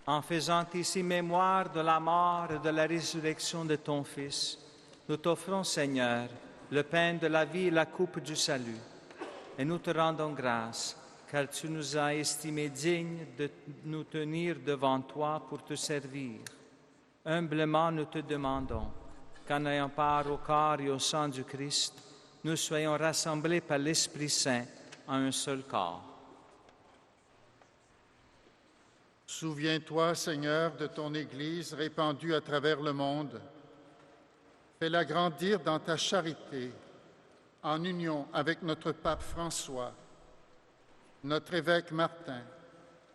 En faisant ici mémoire de la mort et de la résurrection de ton Fils, nous t'offrons, Seigneur, le pain de la vie et la coupe du salut. Et nous te rendons grâce, car tu nous as estimés dignes de nous tenir devant toi pour te servir. Humblement, nous te demandons qu'en ayant part au corps et au sang du Christ, nous soyons rassemblés par l'Esprit Saint en un seul corps. Souviens-toi, Seigneur, de ton Église répandue à travers le monde. Fais-la grandir dans ta charité, en union avec notre pape François, notre évêque Martin,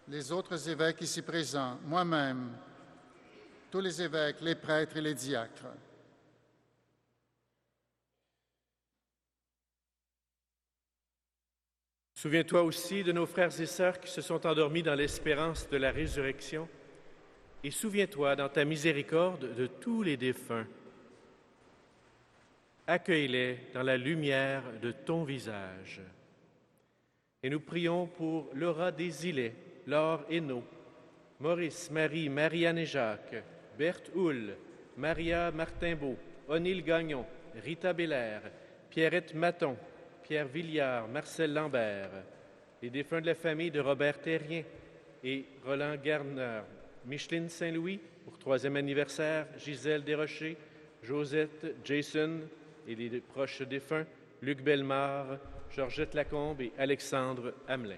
les autres évêques ici présents, moi-même, tous les évêques, les prêtres et les diacres. Souviens-toi aussi de nos frères et sœurs qui se sont endormis dans l'espérance de la résurrection, et souviens-toi dans ta miséricorde de tous les défunts. Accueille-les dans la lumière de ton visage. Et nous prions pour Laura Desilets, Laure Hainaut, Maurice, Marie, Marianne et Jacques, Berthe Houle, Maria Martimbault, Onil Gagnon, Rita Belair, Pierrette Maton, Pierre Villiard, Marcel Lambert, les défunts de la famille de Robert Terrien et Roland Garner, Micheline Saint-Louis pour 3e anniversaire, Gisèle Desrochers, Josette, Jason et les proches défunts, Luc Bellemare, Georgette Lacombe et Alexandre Hamelin.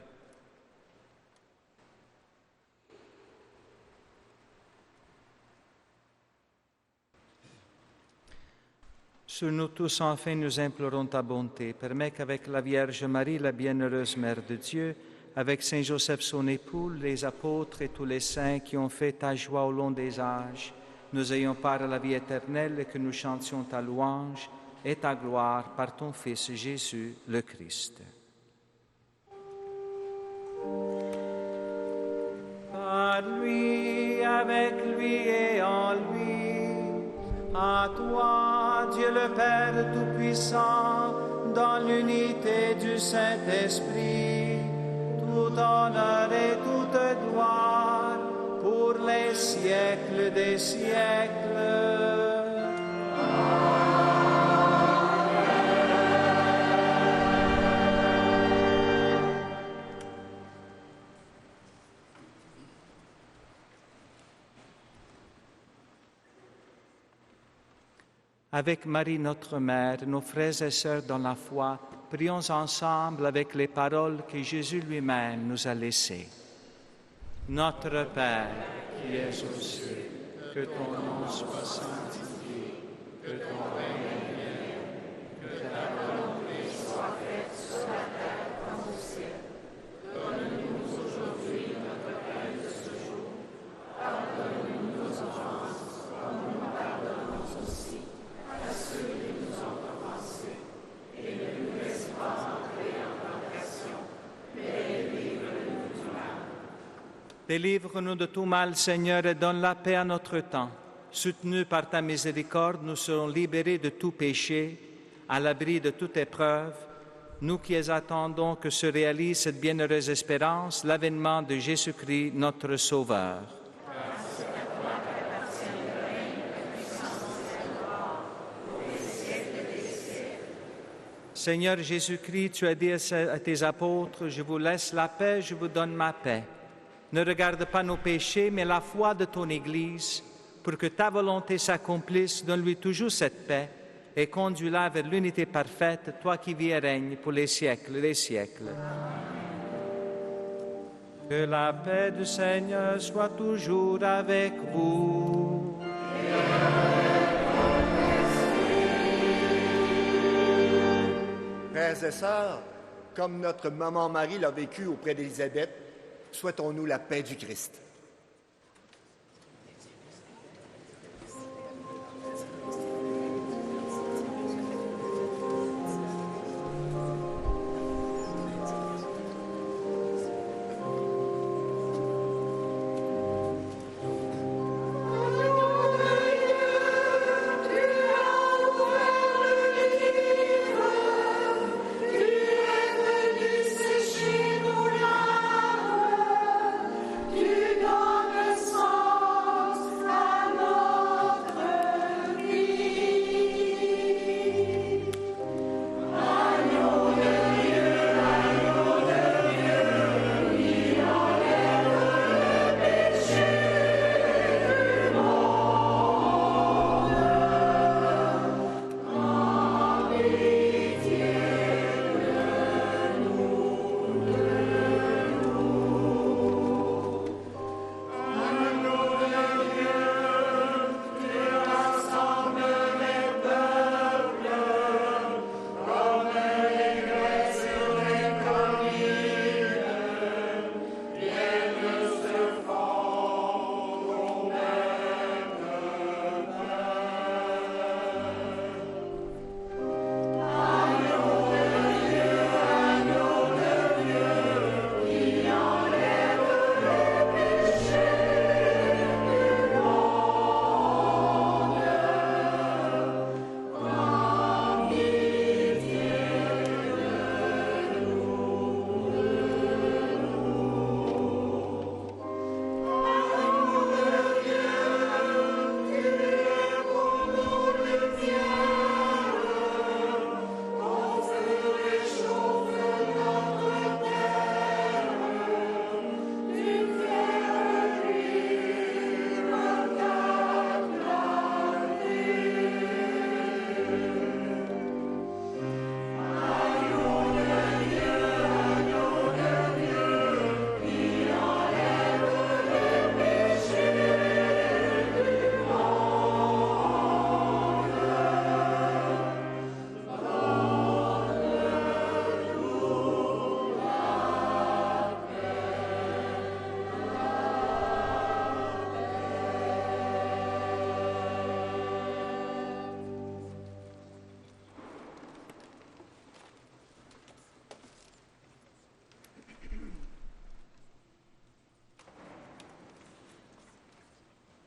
Sur nous tous, enfin, nous implorons ta bonté. Permets qu'avec la Vierge Marie, la bienheureuse Mère de Dieu, avec Saint Joseph son époux, les apôtres et tous les saints qui ont fait ta joie au long des âges, nous ayons part à la vie éternelle et que nous chantions ta louange et ta gloire par ton Fils Jésus le Christ. Par lui, avec lui et en lui, à toi, Dieu le Père Tout-Puissant, dans l'unité du Saint-Esprit, tout honneur et toute gloire pour les siècles des siècles. Avec Marie, notre Mère, nos frères et sœurs dans la foi, prions ensemble avec les paroles que Jésus lui-même nous a laissées. Notre Père, qui es aux cieux, que ton nom soit sanctifié, que ton règne vienne, que ta volonté soit faite sur la terre comme au ciel. Donne-nous aujourd'hui notre pain de ce jour. Pardonne-nous nos offenses, comme nous pardonnons aussi à ceux qui nous ont offensés, et ne nous laisse pas entrer Délivre-nous de tout mal, Seigneur, et donne la paix à notre temps. Soutenus par ta miséricorde, nous serons libérés de tout péché, à l'abri de toute épreuve, nous qui attendons que se réalise cette bienheureuse espérance, l'avènement de Jésus-Christ, notre Sauveur. Seigneur Jésus-Christ, tu as dit à tes apôtres, « Je vous laisse la paix, je vous donne ma paix. » Ne regarde pas nos péchés, mais la foi de ton Église, pour que ta volonté s'accomplisse. Donne-lui toujours cette paix et conduis-la vers l'unité parfaite, toi qui vis et règnes pour les siècles des siècles. Que la paix du Seigneur soit toujours avec vous. Frères et sœurs, comme notre maman Marie l'a vécu auprès d'Élisabeth, souhaitons-nous la paix du Christ.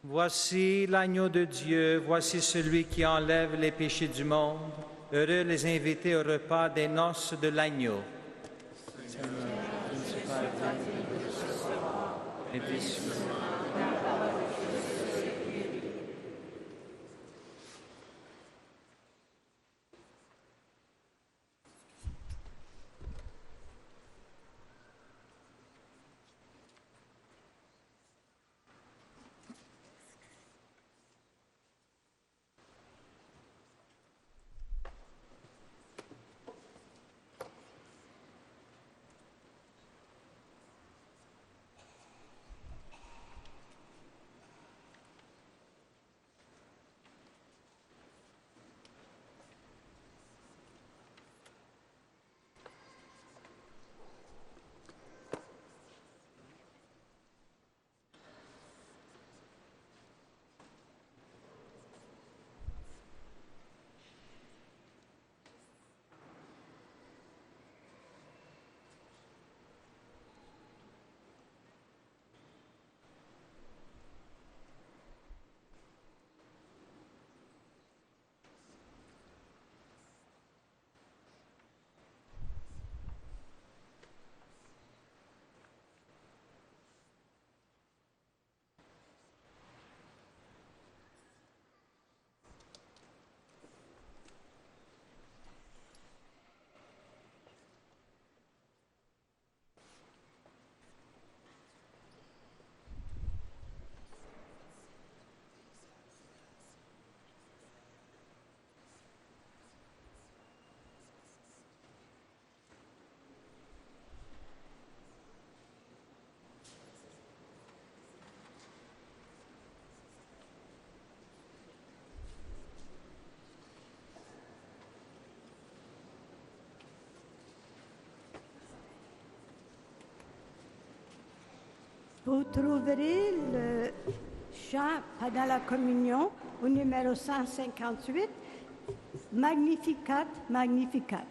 Voici l'agneau de Dieu, voici celui qui enlève les péchés du monde. Heureux les invités au repas des noces de l'agneau. Vous trouverez le chant pendant la communion au numéro 158, Magnificat, Magnificat.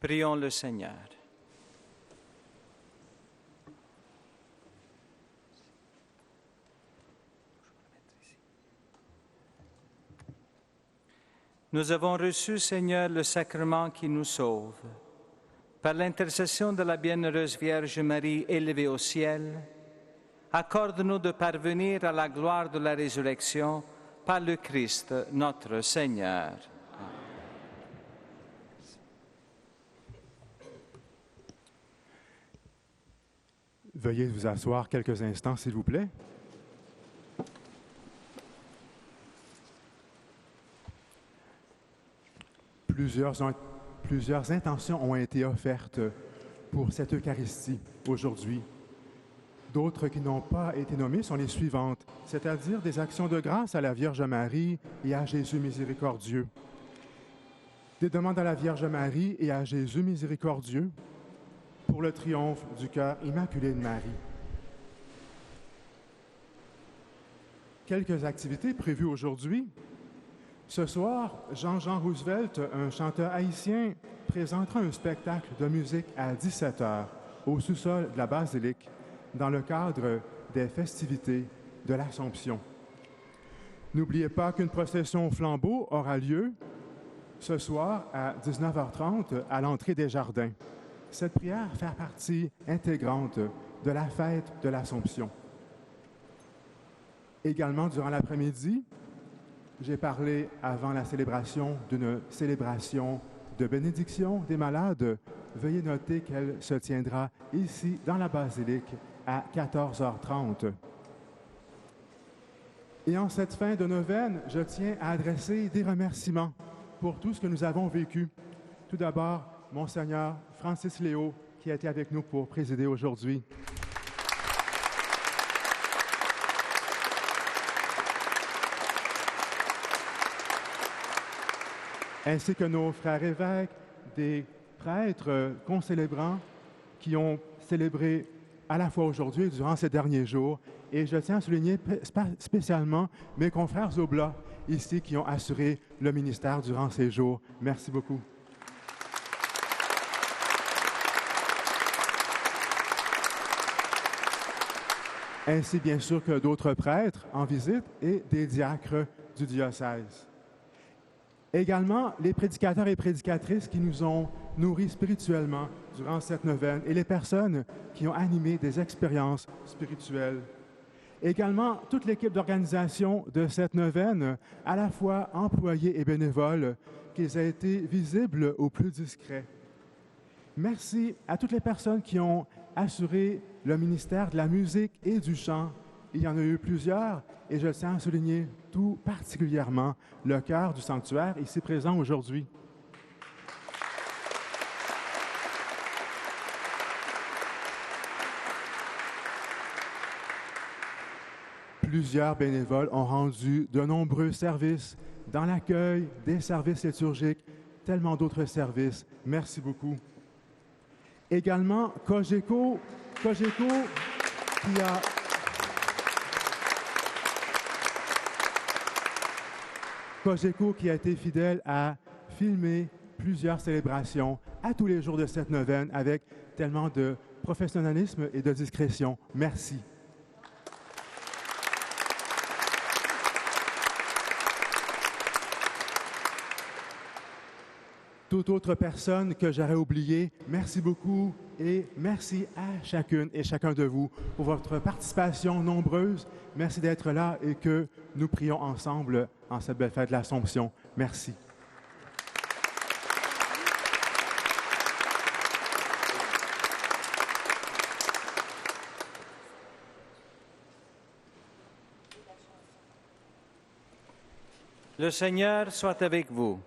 Prions le Seigneur. Nous avons reçu, Seigneur, le sacrement qui nous sauve. Par l'intercession de la bienheureuse Vierge Marie élevée au ciel, accorde-nous de parvenir à la gloire de la résurrection par le Christ, notre Seigneur. Veuillez vous asseoir quelques instants, s'il vous plaît. Plusieurs intentions ont été offertes pour cette Eucharistie aujourd'hui. D'autres qui n'ont pas été nommées sont les suivantes, c'est-à-dire des actions de grâce à la Vierge Marie et à Jésus miséricordieux. Des demandes à la Vierge Marie et à Jésus miséricordieux pour le triomphe du cœur immaculé de Marie. Quelques activités prévues aujourd'hui. Ce soir, Jean-Jean Roosevelt, un chanteur haïtien, présentera un spectacle de musique à 17h au sous-sol de la basilique dans le cadre des festivités de l'Assomption. N'oubliez pas qu'une procession au flambeau aura lieu ce soir à 19h30 à l'entrée des jardins. Cette prière fait partie intégrante de la fête de l'Assomption. Également, durant l'après-midi, j'ai parlé avant la célébration d'une célébration de bénédiction des malades. Veuillez noter qu'elle se tiendra ici, dans la basilique, à 14h30. Et en cette fin de neuvaine, je tiens à adresser des remerciements pour tout ce que nous avons vécu. Tout d'abord, Monseigneur Francis Léo, qui a été avec nous pour présider aujourd'hui. Ainsi que nos frères évêques, des prêtres concélébrants qui ont célébré à la fois aujourd'hui et durant ces derniers jours. Et je tiens à souligner spécialement mes confrères oblats ici qui ont assuré le ministère durant ces jours. Merci beaucoup. Ainsi, bien sûr, que d'autres prêtres en visite et des diacres du diocèse. Également, les prédicateurs et prédicatrices qui nous ont nourris spirituellement durant cette neuvaine et les personnes qui ont animé des expériences spirituelles. Également, toute l'équipe d'organisation de cette neuvaine, à la fois employés et bénévoles, qu'ils aient été visibles au plus discret. Merci à toutes les personnes qui ont assuré le ministère de la musique et du chant. Il y en a eu plusieurs et je tiens à souligner tout particulièrement le chœur du sanctuaire ici présent aujourd'hui. Plusieurs bénévoles ont rendu de nombreux services dans l'accueil, des services liturgiques, tellement d'autres services. Merci beaucoup. Également, Cogeco qui a été fidèle à filmer plusieurs célébrations à tous les jours de cette neuvaine avec tellement de professionnalisme et de discrétion. Merci. Toute autre personne que j'aurais oubliée, merci beaucoup et merci à chacune et chacun de vous pour votre participation nombreuse. Merci d'être là et que nous prions ensemble en cette belle fête de l'Assomption. Merci. Le Seigneur soit avec vous.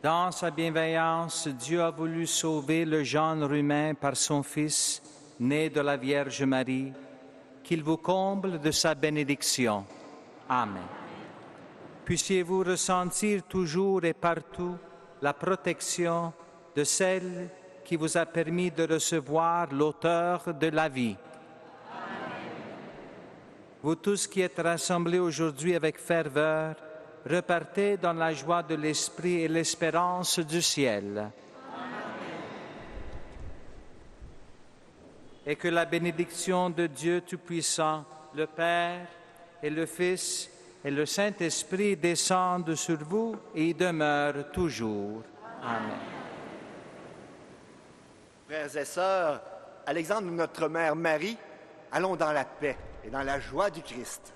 Dans sa bienveillance, Dieu a voulu sauver le genre humain par son Fils, né de la Vierge Marie, qu'il vous comble de sa bénédiction. Amen. Puissiez-vous ressentir toujours et partout la protection de celle qui vous a permis de recevoir l'auteur de la vie. Amen. Vous tous qui êtes rassemblés aujourd'hui avec ferveur, repartez dans la joie de l'Esprit et l'espérance du ciel. Et que la bénédiction de Dieu Tout-Puissant, le Père et le Fils et le Saint-Esprit descendent sur vous et y demeurent toujours. Amen. Frères et sœurs, à l'exemple de notre Mère Marie, allons dans la paix et dans la joie du Christ.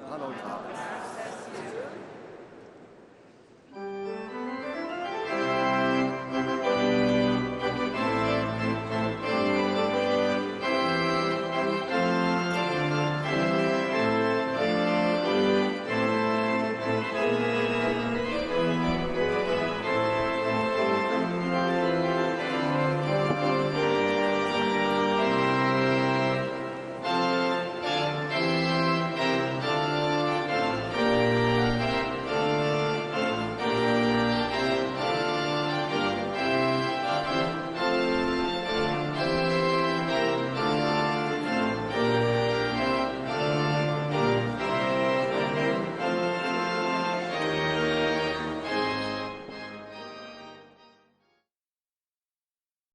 Rendons grâce.